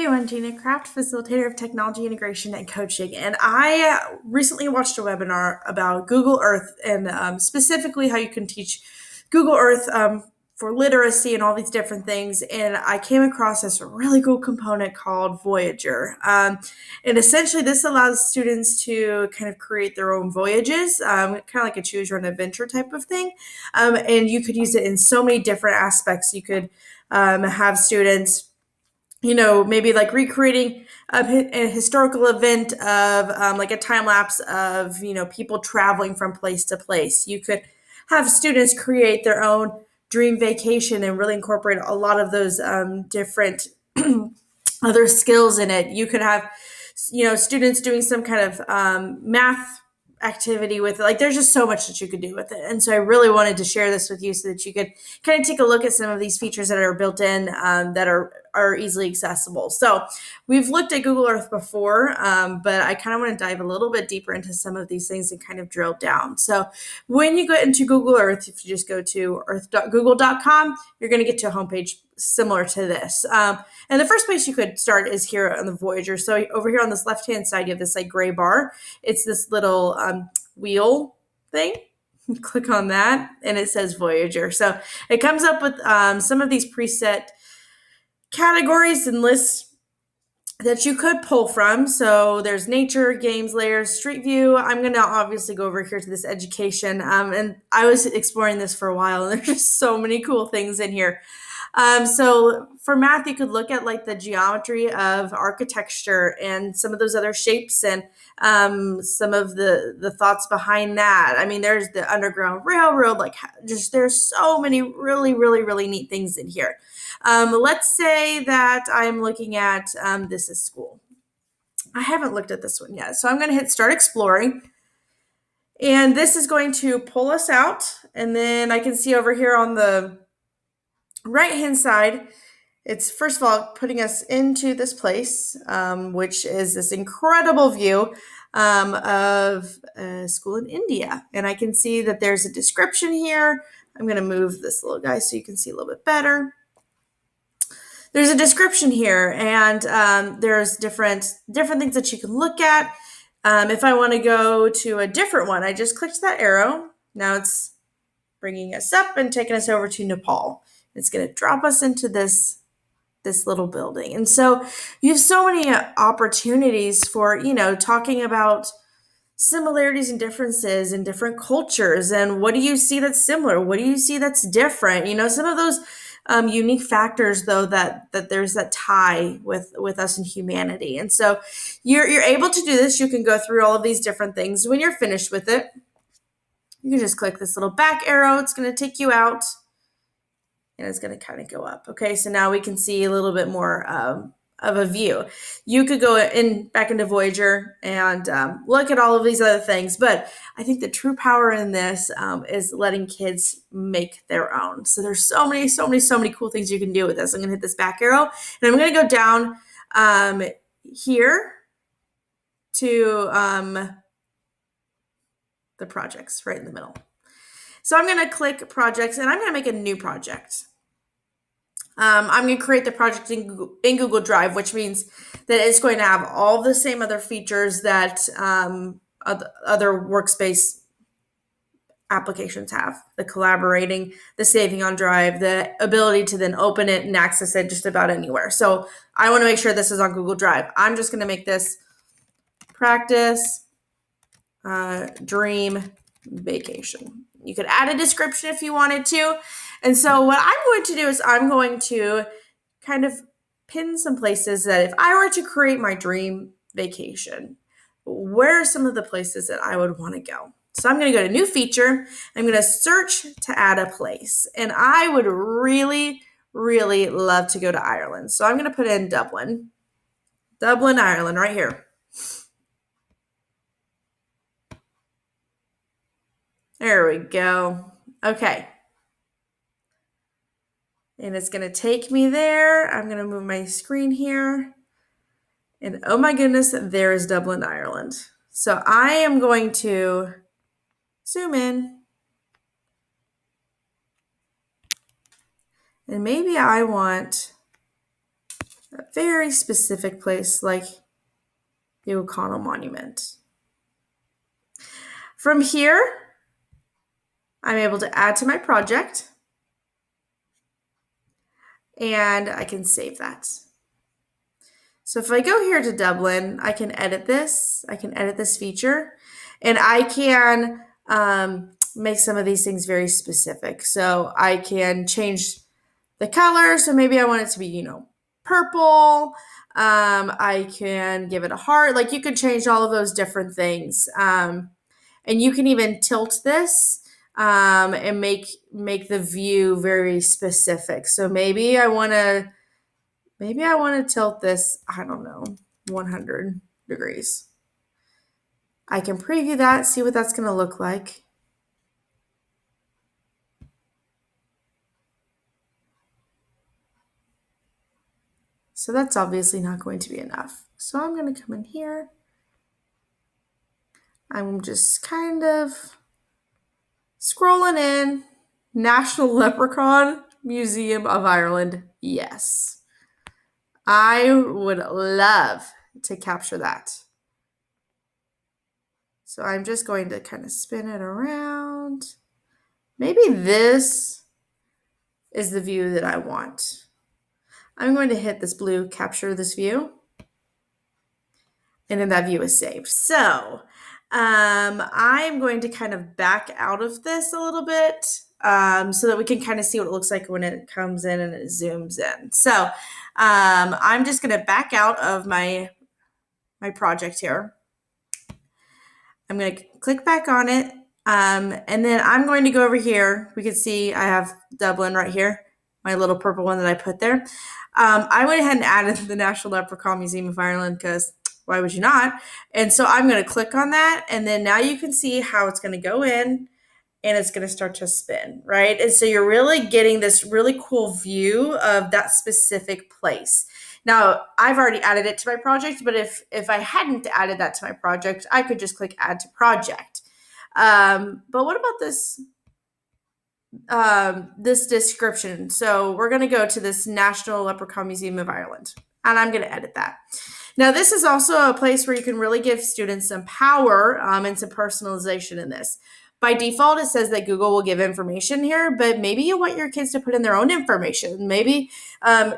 everyone, Gina Kraft, facilitator of technology integration and coaching. And I recently watched a webinar about Google Earth and specifically how you can teach Google Earth for literacy and all these different things. And I came across this really cool component called Voyager. And essentially, this allows students to kind of create their own voyages, kind of like a choose your own adventure type of thing. And you could use it in so many different aspects. You could have students maybe like recreating a historical event of like a time lapse of, people traveling from place to place. You could have students create their own dream vacation and really incorporate a lot of those different other skills in it. You could have, students doing some kind of math activity with it. Like there's just so much that you could do with it. And so I really wanted to share this with you so that you could kind of take a look at some of these features that are built in that are easily accessible. So we've looked at Google Earth before, but I kind of want to dive a little bit deeper into some of these things and kind of drill down. So when you go into Google Earth, if you just go to earth.google.com, you're going to get to a homepage similar to this. And the first place you could start is here on the Voyager. So over here on this left-hand side, you have this like gray bar. It's this little wheel thing. Click on that and it says Voyager. So it comes up with some of these preset categories and lists that you could pull from. So there's nature, games, layers, street view. I'm going to obviously go over here to this education. And I was exploring this for a while and there's just so many cool things in here. So for math, you could look at like the geometry of architecture and some of those other shapes and some of the thoughts behind that. I mean, there's the Underground Railroad, like just there's so many really, really, really neat things in here. Let's say that I'm looking at this is school. I haven't looked at this one yet. So I'm going to hit start exploring. And this is going to pull us out. And then I can see over here on the right-hand side, it's first of all putting us into this place, which is this incredible view of a school in India. And I can see that there's a description here. I'm going to move this little guy so you can see a little bit better. There's a description here, and there's different things that you can look at. If I want to go to a different one, I just clicked that arrow. Now it's bringing us up and taking us over to Nepal. It's going to drop us into this little building. And so you have so many opportunities for, talking about similarities and differences in different cultures. And what do you see that's similar? What do you see that's different? Some of those unique factors, though, that there's that tie with us and humanity. And so you're able to do this. You can go through all of these different things. When you're finished with it, you can just click this little back arrow. It's going to take you out. And it's going to kind of go up. Okay, so now we can see a little bit more of a view. You could go back into Voyager and look at all of these other things, but I think the true power in this is letting kids make their own. So there's so many cool things you can do with this. I'm going to hit this back arrow, and I'm going to go down here to the projects right in the middle. So I'm going to click projects, and I'm going to make a new project. I'm going to create the project in Google Drive, which means that it's going to have all the same other features that other workspace applications have. The collaborating, the saving on Drive, the ability to then open it and access it just about anywhere. So I want to make sure this is on Google Drive. I'm just going to make this practice dream vacation. You could add a description if you wanted to. And so what I'm going to do is I'm going to kind of pin some places that if I were to create my dream vacation, where are some of the places that I would want to go? So I'm going to go to new feature. I'm going to search to add a place. And I would really, really love to go to Ireland. So I'm going to put in Dublin, Ireland right here. There we go. Okay. And it's going to take me there. I'm going to move my screen here. And oh my goodness, there is Dublin, Ireland. So I am going to zoom in. And maybe I want a very specific place like the O'Connell Monument. From here, I'm able to add to my project, and I can save that. So if I go here to Dublin, I can edit this. I can edit this feature, and I can make some of these things very specific. So I can change the color. So maybe I want it to be, purple. I can give it a heart. Like, you can change all of those different things. And you can even tilt this and make the view very specific. So maybe I want to tilt this, I don't know, 100 degrees. I can preview that, see what that's going to look like. So that's obviously not going to be enough. So I'm going to come in here. I'm just kind of scrolling in. National Leprechaun Museum of Ireland. Yes. I would love to capture that. So I'm just going to kind of spin it around. Maybe this is the view that I want. I'm going to hit this blue capture this view. And then that view is saved. So I'm going to kind of back out of this a little bit so that we can kind of see what it looks like when it comes in and it zooms in. So I'm just going to back out of my project here. I'm going to click back on it. And then I'm going to go over here. We can see I have Dublin right here, my little purple one that I put there. I went ahead and added the National Leprechaun Museum of Ireland because why would you not? And so I'm going to click on that. And then now you can see how it's going to go in and it's going to start to spin, right? And so you're really getting this really cool view of that specific place. Now, I've already added it to my project, but if I hadn't added that to my project, I could just click Add to Project. But what about this this description? So we're going to go to this National Leprechaun Museum of Ireland, and I'm going to edit that. Now, this is also a place where you can really give students some power and some personalization in this. By default, it says that Google will give information here, but maybe you want your kids to put in their own information. Maybe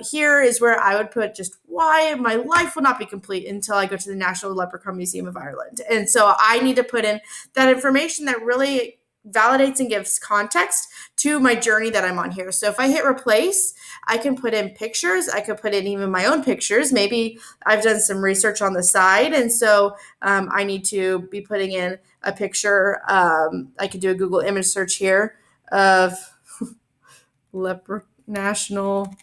here is where I would put just why my life will not be complete until I go to the National Leprechaun Museum of Ireland. And so I need to put in that information that really validates and gives context to my journey that I'm on here. So if I hit replace, I can put in pictures. I could put in even my own pictures. Maybe I've done some research on the side, and so I need to be putting in a picture. I could do a Google image search here of National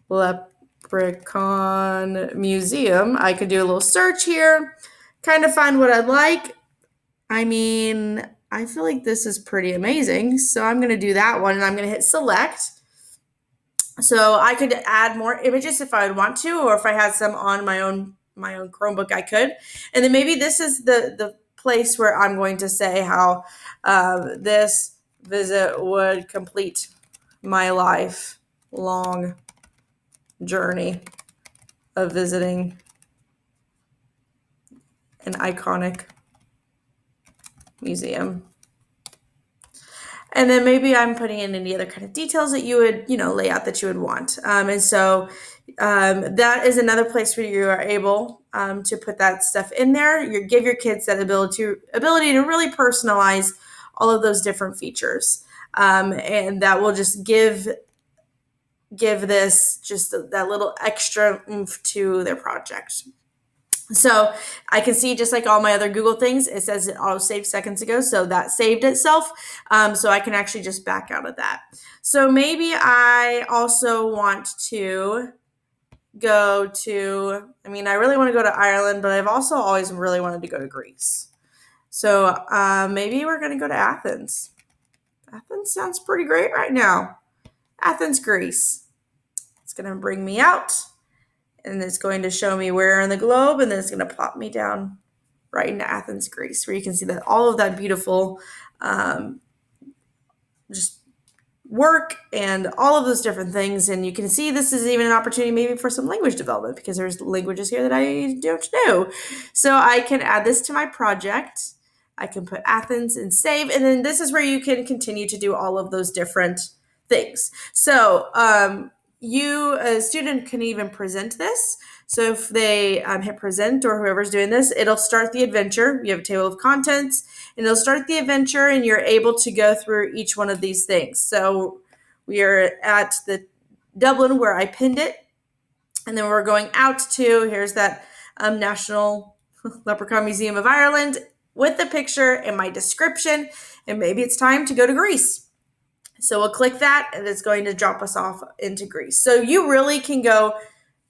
Leprechaun Museum. I could do a little search here, kind of find what I'd like. I mean, I feel like this is pretty amazing. So I'm going to do that one, and I'm going to hit select. So I could add more images if I would want to, or if I had some on my own Chromebook, I could. And then maybe this is the place where I'm going to say how this visit would complete my lifelong journey of visiting an iconic museum. And then maybe I'm putting in any other kind of details that you would, lay out that you would want. And so that is another place where you are able to put that stuff in there. You give your kids that ability to really personalize all of those different features. And that will just give this just that little extra oomph to their project. So I can see, just like all my other Google things, it says it auto saved seconds ago. So that saved itself. So I can actually just back out of that. So maybe I also want to go to, I really want to go to Ireland, but I've also always really wanted to go to Greece. So maybe we're going to go to Athens. Athens sounds pretty great right now. Athens, Greece. It's going to bring me out. And it's going to show me where in the globe, and then it's going to plop me down right into Athens, Greece, where you can see that all of that beautiful, just work and all of those different things. And you can see this is even an opportunity maybe for some language development because there's languages here that I don't know. So I can add this to my project. I can put Athens and save. And then this is where you can continue to do all of those different things. So you, a student, can even present this. So if they hit present or whoever's doing this, it'll start the adventure. You have a table of contents and it'll start the adventure and you're able to go through each one of these things. So we are at the Dublin where I pinned it. And then we're going out to, here's that National Leprechaun Museum of Ireland with the picture and my description. And maybe it's time to go to Greece. So we'll click that and it's going to drop us off into Greece. So you really can go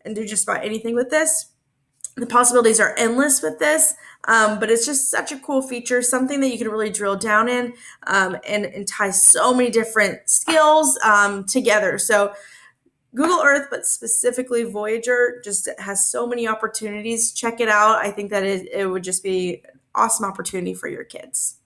and do just about anything with this. The possibilities are endless with this, but it's just such a cool feature, something that you can really drill down in and tie so many different skills together. So Google Earth, but specifically Voyager, just has so many opportunities. Check it out. I think that it would just be an awesome opportunity for your kids.